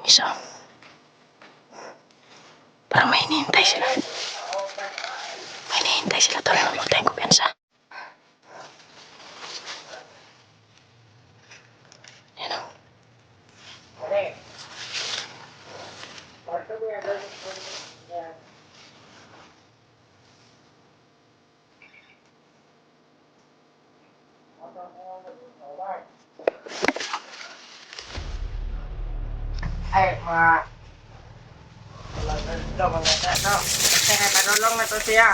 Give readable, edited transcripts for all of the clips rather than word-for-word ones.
Isa. Parang may hinihintay sila. May hinihintay sila tol. Huwag tayong kumpiyansa. Ayan o. Ay, mga Kaya patulong na to siya.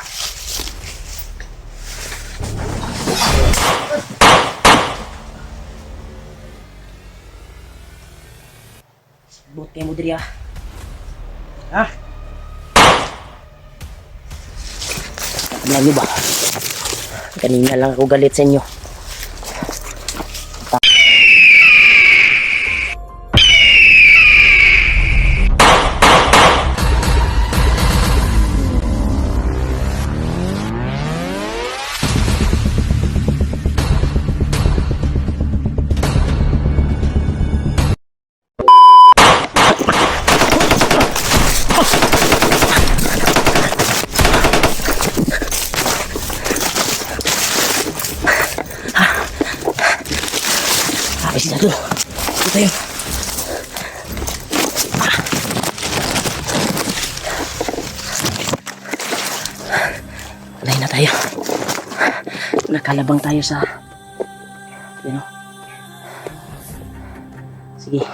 Buot kayo mo diri ah. Ha? Alam niyo ba? Kanina lang ako galit sa inyo. Ayos na doon. Ito tayo. Alay na tayo. Nakalabang tayo sa Sige.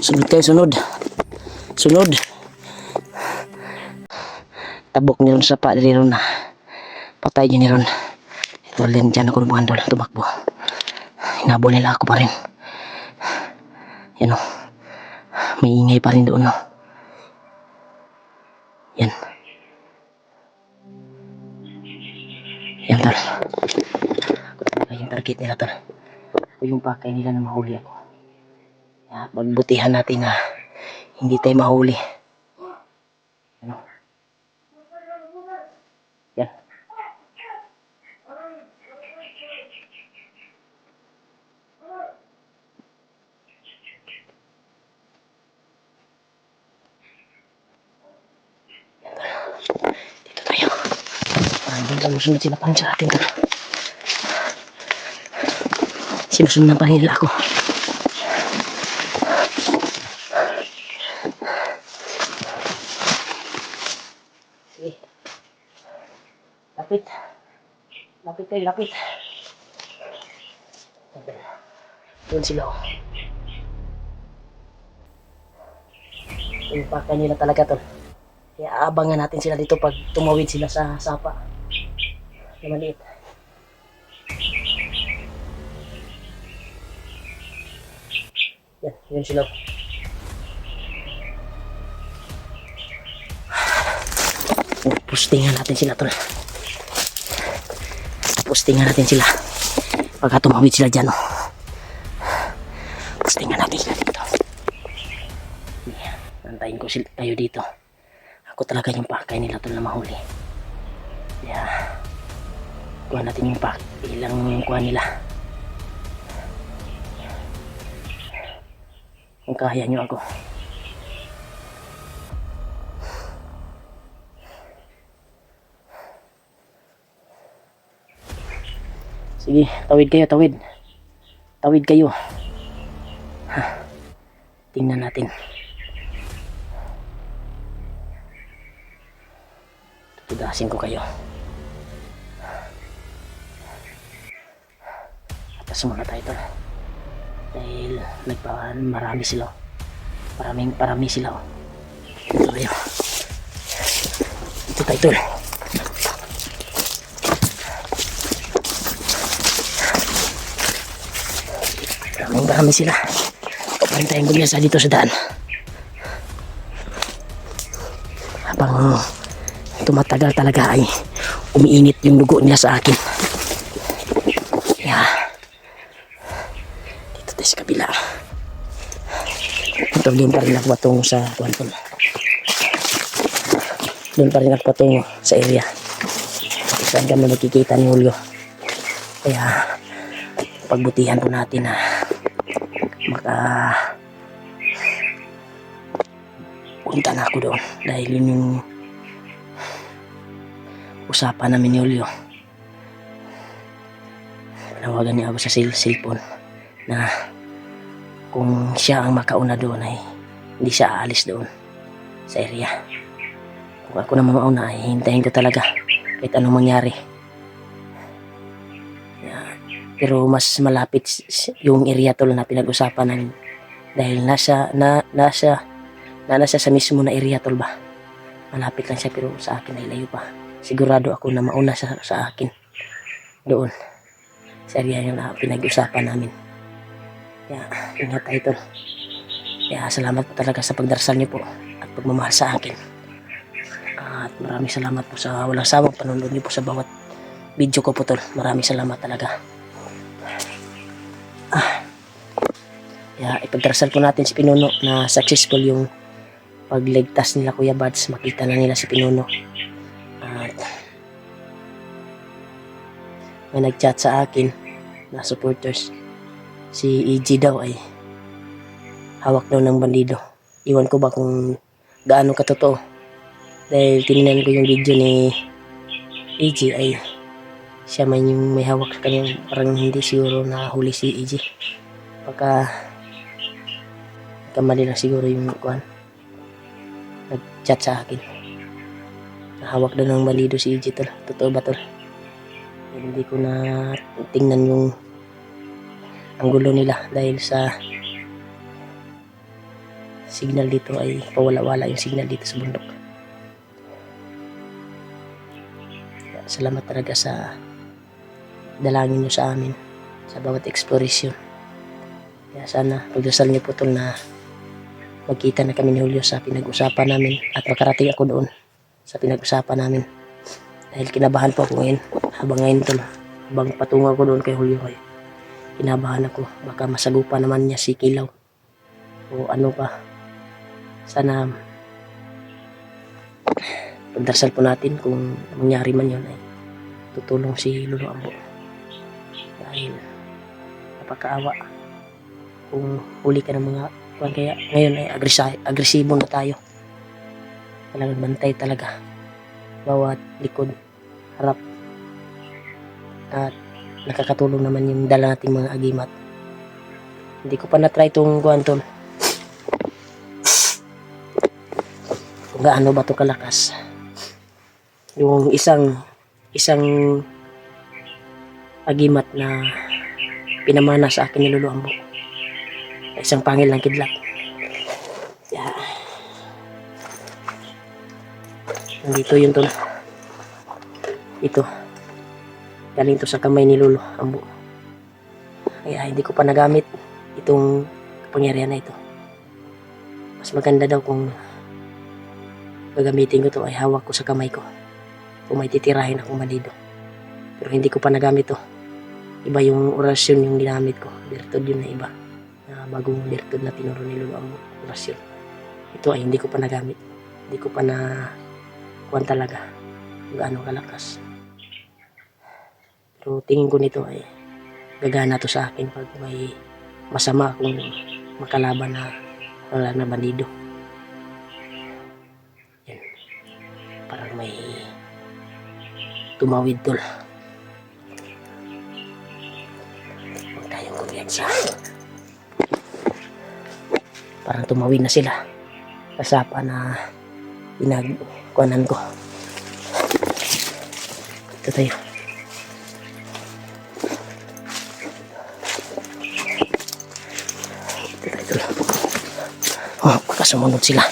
Sunod kayo, sunod. Sunod. Tabok niron sa pa diri ron na. Patay niyo niron. Ito lang dyan ako mga dol tumakbo. Hinabol nila ako pa rin. Yan o. May ingay pa rin doon o. Yan. Yan tol. Ako talaga yung target nila tol. Ako yung pakay nila na mahuli ako. Kaya pagbutihan natin na hindi tayo mahuli. Yan o. Yan. Dito tayo. Hindi lang musunod sila pa sa atin. Sinusunod pa nila ako. Sige. Lapit. Lapit kayo, lapit. Doon sila. Yung pakay nila talaga tol. Kaya abangan natin sila dito pag tumawid sila sa sapa. Na maliit. Yan, yun sila. Postingan natin sila tol. Postingan natin sila. Pagka tumawid sila dyan oh. Postingan natin sila dito. Nantayin ko tayo dito. Ako talaga yung pakay nila tol na mahuli. Kaya kuha natin yung ilang kuha nila. Kung kaya nyo ako. Sige, tawid kayo, tawid. Tawid kayo. Tingnan natin. Tudasin ko kayo. Atas muna tayo tol. Dahil marami sila. Parami sila. Ito tayo. Ito tayo tol. Marami sila. Paparin tayong gumiyasa dito sa daan. Habang tumatagal talaga ay umiinit yung dugo nila sa akin. Kaya dito tayo sa kabila. Doon pa rin ako patungo sa kuwanton. Doon pa rin ako patungo sa area. Saan kami magkikita ni Julio. Kaya pagbutihan po natin na pupunta na ako doon dahil yun yung usapan namin ni Julio. Panawagan niya ako sa cellphone na kung siya ang makauna doon ay hindi siya aalis doon sa area. Kung ako naman mauna ay hintayin ko talaga kahit anong mangyari. Pero mas malapit yung area tol na pinag-usapan namin dahil nasa sa mismo na area tol ba. Malapit lang siya pero sa akin ay layo pa. Sigurado ako na mauna sa akin doon sa area yung pinag-usapan namin. Kaya ingat tayo tol. Kaya salamat po talaga sa pagdarasal niyo po at pagmamahal sa akin. At maraming salamat po sa walang sawang panonood niyo po sa bawat video ko po tol. Maraming salamat talaga. Kaya ipagdarasal po natin si Pinuno na successful yung pagligtas nila Kuya Bads. Makita na nila si Pinuno. At may nag-chat sa akin na supporters. Si EG daw ay hawak daw ng bandido. Iwan ko ba kung gaano katotoo. Dahil tinignan ko yung video ni EG ay siya man yung may hawak sa kanya. Parang hindi siguro na huli si EG. Pagka kamali lang siguro yung kuhan. Nag-chat sa akin. Hawak daw ng bandido si EG tol. Totoo ba tol? Hindi ko na tingnan yung anggulo nila dahil sa signal dito ay pawala-wala yung signal dito sa bundok. Salamat talaga sa dalangin nyo sa amin sa bawat exploration. Kaya sana pagdasal nyo po tol na magkita na kami ni Julio sa pinag-usapan namin at makarating ako doon sa pinag-usapan namin. Dahil kinabahan po ako ngayon. Habang ngayon tol, habang patungo ako doon kay Julio ay kinabahan ako. Baka masagupa naman niya si Kilaw. O ano pa. Sana pagdarasal po natin kung mangyari man yun ay tutulong si Lolo Ambo. Dahil napakaawa. Kung huli ka ng mga kaya ngayon ay agresibo na tayo. Kailangan bantay talaga. Bawat likod, harap. At nakakatulong naman yung dala nating mga agimat. Hindi ko pa na-try itong guantol. Kung gaano ba ito kalakas. Yung isang agimat na pinamana sa akin ni Lolo Ambo. Isang pangil ng kidlat. Yeah. Nandito yun tol. Ito. Galing to sa kamay ni Lolo Ambo. Kaya hindi ko pa nagamit itong kapangyarihan na ito. Mas maganda daw kung gagamitin ko to ay hawak ko sa kamay ko. Kung may titirahin akong bandido. Pero hindi ko pa nagamit to. Iba yung orasyon yung ginamit ko. Bertod yun na iba. Bagong bertod na tinuro ni Lolo ang orasyon. Ito ay hindi ko pa nagamit. Hindi ko pa na kuwan talaga kung gaano kalakas. Pero tingin ko nito ay gagana to sa akin pag may masama akong makalaban na wala na bandido. Yan. Parang may tumawid tol. Huwag tayong kumpiyansa. Parang tumawid na sila. Kasapa na pinagkuhanan ko. Ito tayo. Ito tayo. Oh, baka sumunod sila.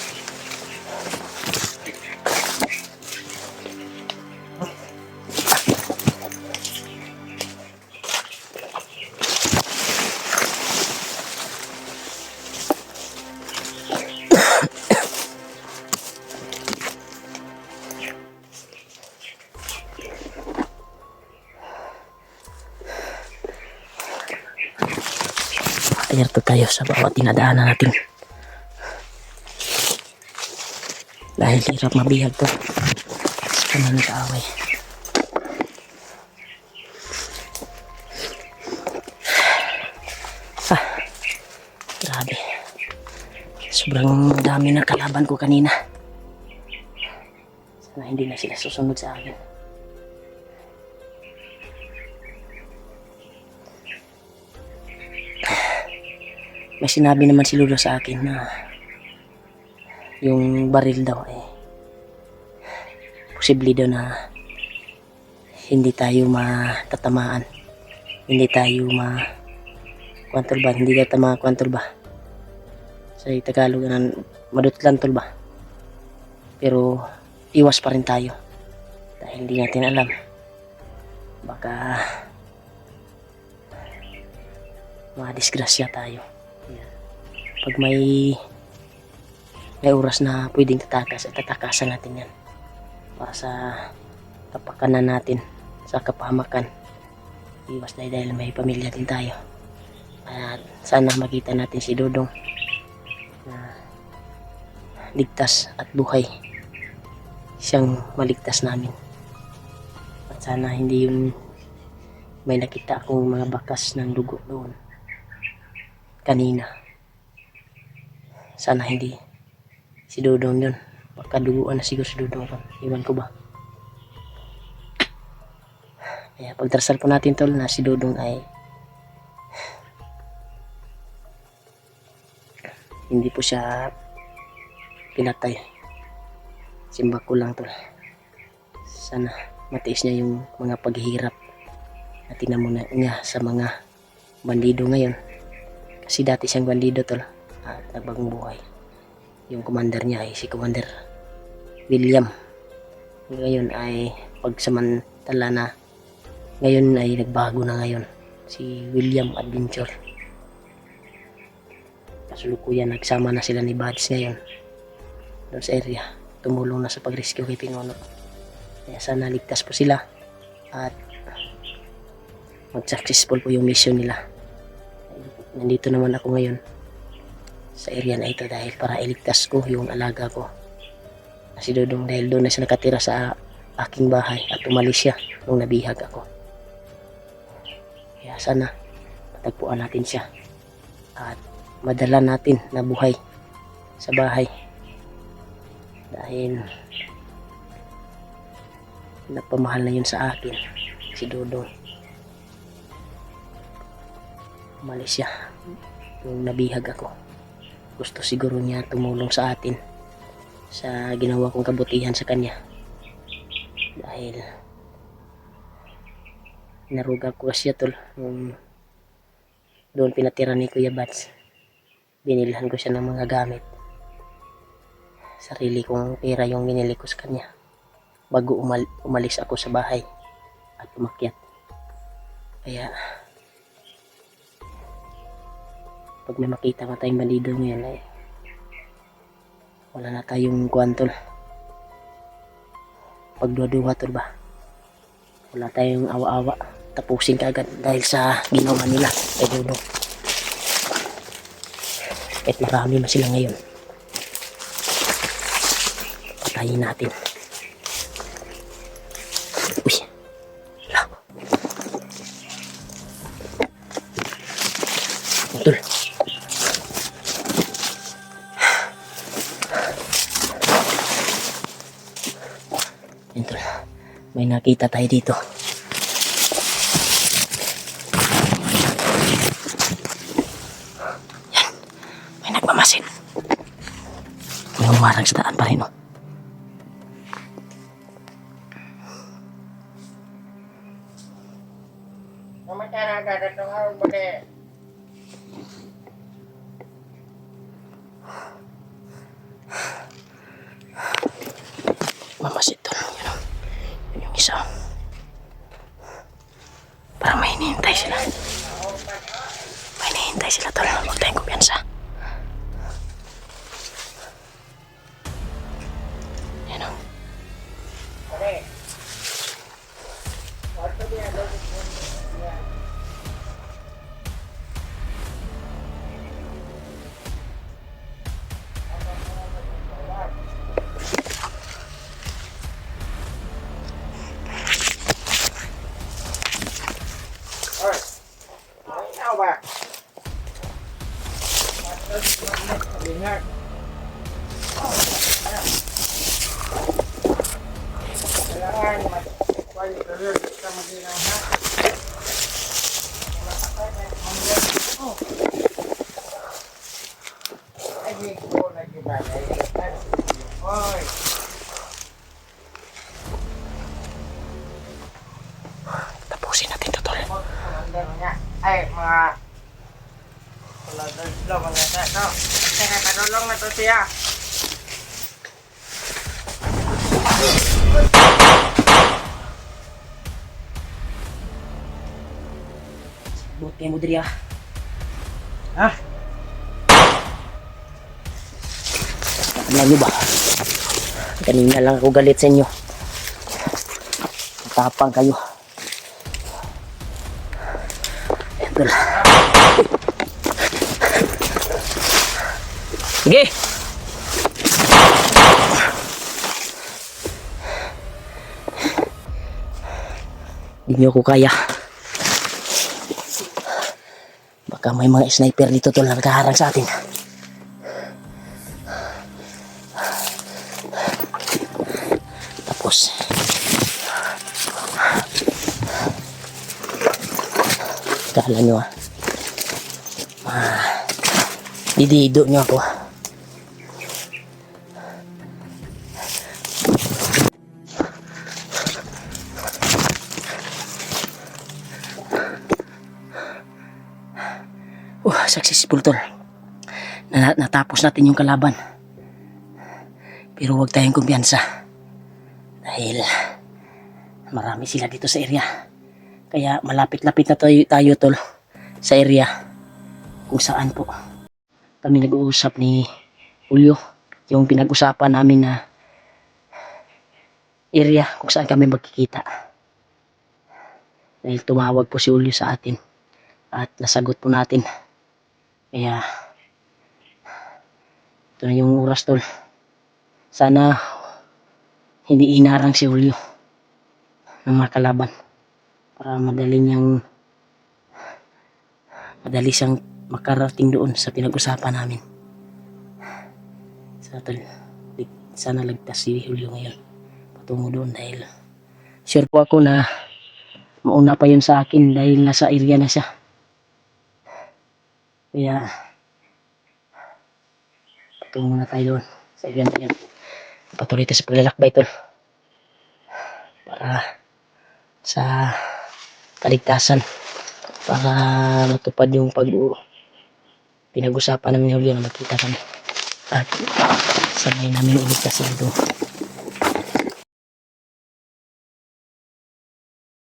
Alerto tayo sa bawat dinadaanan natin. Dahil hirap mabihag to. Sa mga kaaway. Grabe. Sobrang dami na kalaban ko kanina. Sana hindi na sila susunod sa akin. May sinabi naman si Lolo sa akin na yung baril daw ay posible daw na hindi tayo matatamaan. Hindi tayo kwantol ba? Hindi tayo kwantol ba? Sa Tagalog na madutlan tol ba? Pero iwas pa rin tayo dahil hindi natin alam. Baka madisgrasya tayo. Pag may oras na pwedeng tatakas, at tatakasan natin yan para sa kapakanan natin, sa kapahamakan. Iwas dahil may pamilya din tayo. At sana makita natin si Dodong na ligtas at buhay. Siyang maligtas namin. At sana hindi yung may nakita akong mga bakas ng dugo doon kanina. Sana hindi si Dodong yun. Baka duguan na siguro si Dodong pa. Iwan ko ba? Kaya pagdarasal po natin tol na si Dodong ay hindi po siya pinatay. Simba ko lang tol. Sana matiis niya yung mga paghihirap na tinamuna niya sa mga bandido ngayon. Kasi dati siyang bandido tol. At nagbagong buhay. Yung commander niya ay si Commander William. Ngayon ay pagsamantala na ngayon ay nagbago na ngayon si William Adventure. Kasulukuyan nagsama na sila ni Buds ngayon doon sa area. Tumulong na sa pag-rescue kay Pingono. Kaya sana ligtas po sila at mag-successful po yung mission nila. Nandito naman ako ngayon sa area na ito dahil para iligtas ko yung alaga ko na si Dodong dahil doon na siya nakatira sa aking bahay at umalis siya nung nabihag ako. Kaya sana matagpuan natin siya at madala natin na buhay sa bahay dahil napamahal na yun sa akin si Dodong. Umalis siya nung nabihag ako. Gusto siguro niya tumulong sa atin sa ginawa kong kabutihan sa kanya dahil naruga ko siya tol nung doon pinatira ni Kuya Bats. Binilhan ko siya ng mga gamit, sarili kong pera yung binili ko sa kanya bago umalis ako sa bahay at umakyat. Kaya pag may makita ka tayong bandido ngayon ay wala na tayong kuwantol. Pagduwa-duwa tol ba? Wala tayong awa-awa. Tapusin ka agad dahil sa ginawa nila kay Dodong. Kahit marami man sila ngayon, patayin natin. Uy! Hala! Tol! Tol, may nakita tayo dito. Yan, may nagmamasin. May umarang sa daan pa rin, oh. Mamatara ka na itong araw ba de? Mamasin tol. Yun yung isa. Parang may hinihintay sila. May hinihintay sila tol. Huwag tayong kumpiyansa. Yan o. Okay. Wato niya, lolo. Ôi, nói sao bà? kailangan mag-kuhan dulu sa maginaw ha. Matakay na maginaw. Oh. Lagi ko lagi ba? Hoy. Tapusin natin to, tol. Ay, mga tulad-tulad mga ito. Kasi nakatulong na to siya. Buot kayo mo diri, ah. Ha? Alam nyo ba? Kanina lang ako galit sa inyo. Matapang kayo. Ayan, tol. Sige! Hindi nyo ako kaya. Baka may mga sniper dito, tol, na nagkaharang sa atin. Tapos kala nyo didido nyo ako. Successful, tol. Natapos natin yung kalaban, pero huwag tayong kumpiyansa dahil marami sila dito sa area. Kaya malapit-lapit na tayo, tol, sa area kung saan po kami nag-uusap ni Julio, yung pinag-usapan namin na area kung saan kami magkikita. Dahil tumawag po si Julio sa atin at nasagot po natin. Kaya ito na yung oras, tol. Sana hindi inarang si Julio ng mga kalaban para madali siyang makarating doon sa pinag-usapan namin. Sana ligtas si Julio ngayon patungo doon dahil sure po ako na mauna pa yun sa akin dahil nasa area na siya. Kaya patungo na tayo doon sa area na yun. Patuloy tayo sa paglalakbay, tol, para sa kaligtasan, para matupad yung pinag-usapan namin ni Julio na magkita kami at sabay namin iligtas sila doon.